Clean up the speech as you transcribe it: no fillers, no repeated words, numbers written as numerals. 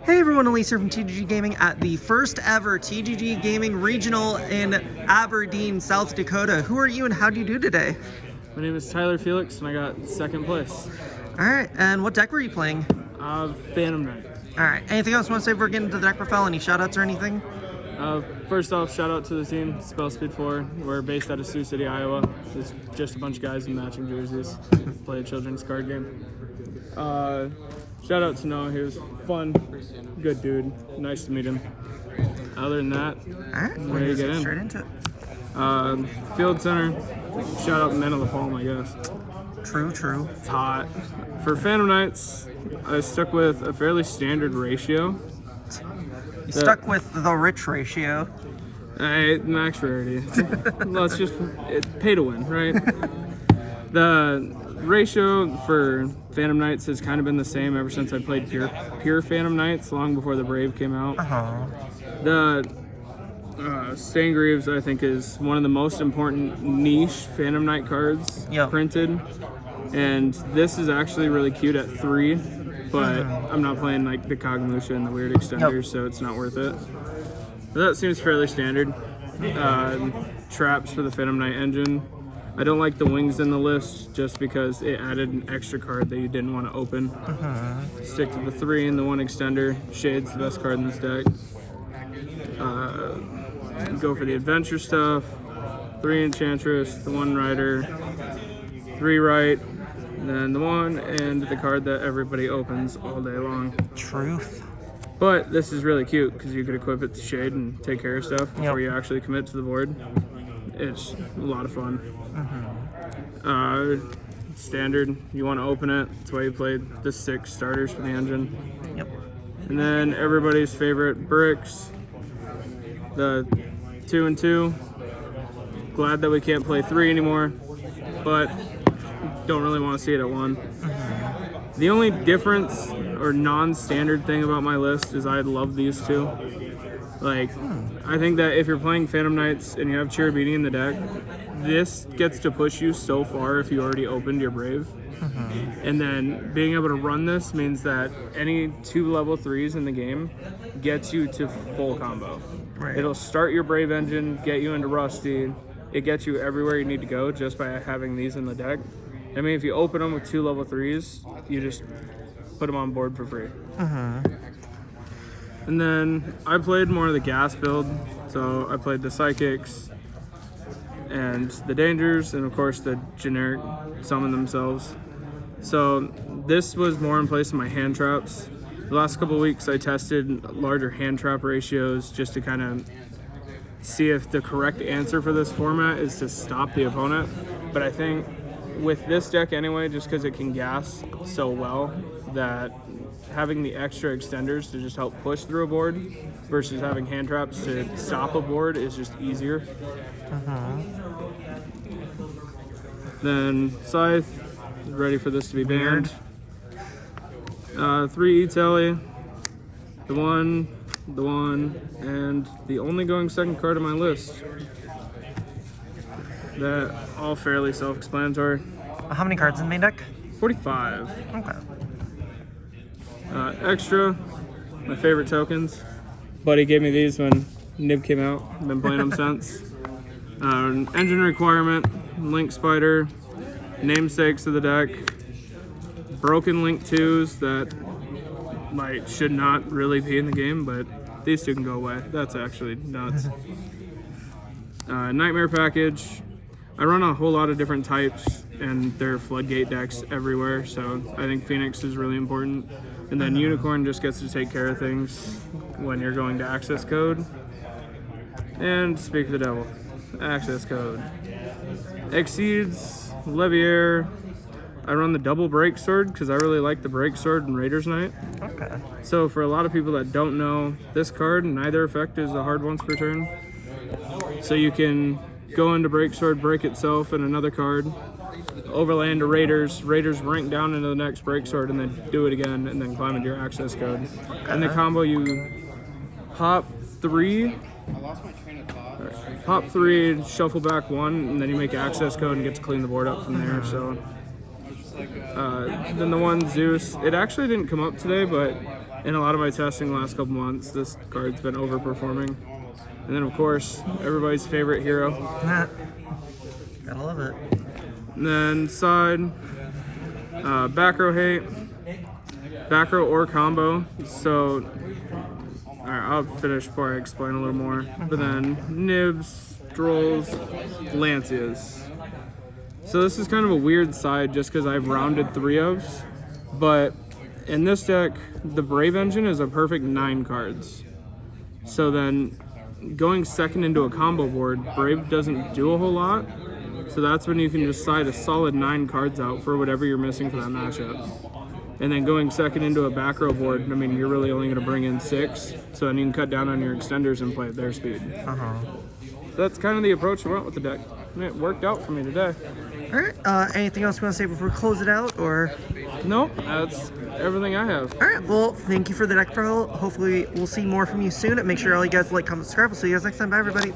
Hey everyone, Elise here from TGG Gaming at the first ever TGG Gaming Regional in Aberdeen, South Dakota. Who are you and how do you do today? My name is Tyler Felix and I got second place. Alright, and what deck were you playing? Phantom Knight. Alright, anything else you want to say before getting into the deck profile? Any shoutouts or anything? First off, shout out to the team, Spell Speed 4. We're based out of Sioux City, Iowa. It's just a bunch of guys in matching jerseys. Play a children's card game. Shout out to Noah, he was fun, good dude, nice to meet him. Other than that, Alright, ready to get in. Straight into it. Field Center, shout out Men of the Palm, I guess. True. It's hot. For Phantom Knights, I stuck with a fairly standard ratio. You stuck with the rich ratio. Max rarity. Let's just pay to win, right? The ratio for Phantom Knights has kind of been the same ever since I played pure Phantom Knights, long before the Brave came out. The Stangreaves, I think, is one of the most important niche Phantom Knight cards printed. And this is actually really cute at 3, but I'm not playing like the Kogmusha and the weird extenders, so it's not worth it. But that seems fairly standard. Traps for the Phantom Knight engine. I don't like the wings in the list just because it added an extra card that you didn't want to open. Stick to the 3 and the 1 extender. Shade's the best card in this deck. Go for the adventure stuff. 3 Enchantress, the 1 Rider, 3 Right, then the 1 and the card that everybody opens all day long. Truth. But this is really cute because you could equip it to Shade and take care of stuff before you actually commit to the board. It's a lot of fun. Standard, you want to open it. That's why you played the 6 starters for the engine. And then everybody's favorite bricks, the 2 and 2. Glad that we can't play 3 anymore, but don't really want to see it at 1. The only difference or non-standard thing about my list is I love these 2. Like, I think that if you're playing Phantom Knights and you have Cherubini in the deck, this gets to push you so far if you already opened your Brave. And then being able to run this means that any 2 level 3s in the game gets you to full combo. It'll start your Brave engine, get you into Rusty. It gets you everywhere you need to go just by having these in the deck. I mean, if you open them with 2 level 3s, you just put them on board for free. And then I played more of the gas build, so I played the Psychics and the Dangers, and of course the generic summon themselves. So this was more in place of my hand traps. The last couple of weeks I tested larger hand trap ratios just to kind of see if the correct answer for this format is to stop the opponent. But I think with this deck anyway, just because it can gas so well, that having the extra extenders to just help push through a board versus having hand traps to stop a board is just easier. Then Scythe, ready for this to be banned. 3 E-Telly, the 1, and the only going second card on my list. That all fairly self-explanatory. How many cards in the main deck? 45. Okay. Extra, my favorite tokens. Buddy gave me these when Nib came out. I've been playing them since. Engine requirement, Link Spider, namesakes of the deck, broken Link 2s that should not really be in the game, but these 2 can go away. That's actually nuts. Nightmare package. I run a whole lot of different types and there are floodgate decks everywhere, so I think Phoenix is really important. And then Unicorn just gets to take care of things when you're going to access code. And Speak of the Devil, access code. Exceeds, Leviair. I run the double break sword because I really like the break sword in Raiders Night. Okay. So for a lot of people that don't know, this card, neither effect is a hard once per turn. So you can go into break sword, break itself, and another card. Overlay into Raiders rank down into the next break sword, and then do it again, and then climb into your access code. And the combo, you pop 3, shuffle back 1, and then you make access code and get to clean the board up from there. So then the 1 Zeus, it actually didn't come up today, but in a lot of my testing the last couple months, this card's been overperforming. And then, of course, everybody's favorite hero. Gotta love it. And then side, back row hate, back row or combo. So, all right, I'll finish before I explain a little more. But then nibs, drolls, lancias. So this is kind of a weird side just because I've rounded 3 ofs, but in this deck, the Brave engine is a perfect 9 cards. So then going second into a combo board, Brave doesn't do a whole lot. So that's when you can just side a solid 9 cards out for whatever you're missing for that matchup. And then going second into a back row board, I mean, you're really only going to bring in 6. So then you can cut down on your extenders and play at their speed. So that's kind of the approach I went with the deck. And it worked out for me today. All right. Anything else you want to say before we close it out, or? Nope, that's everything I have. All right. Well, thank you for the deck pro. Hopefully, we'll see more from you soon. And make sure all you guys like, comment, subscribe. We'll see you guys next time. Bye, everybody.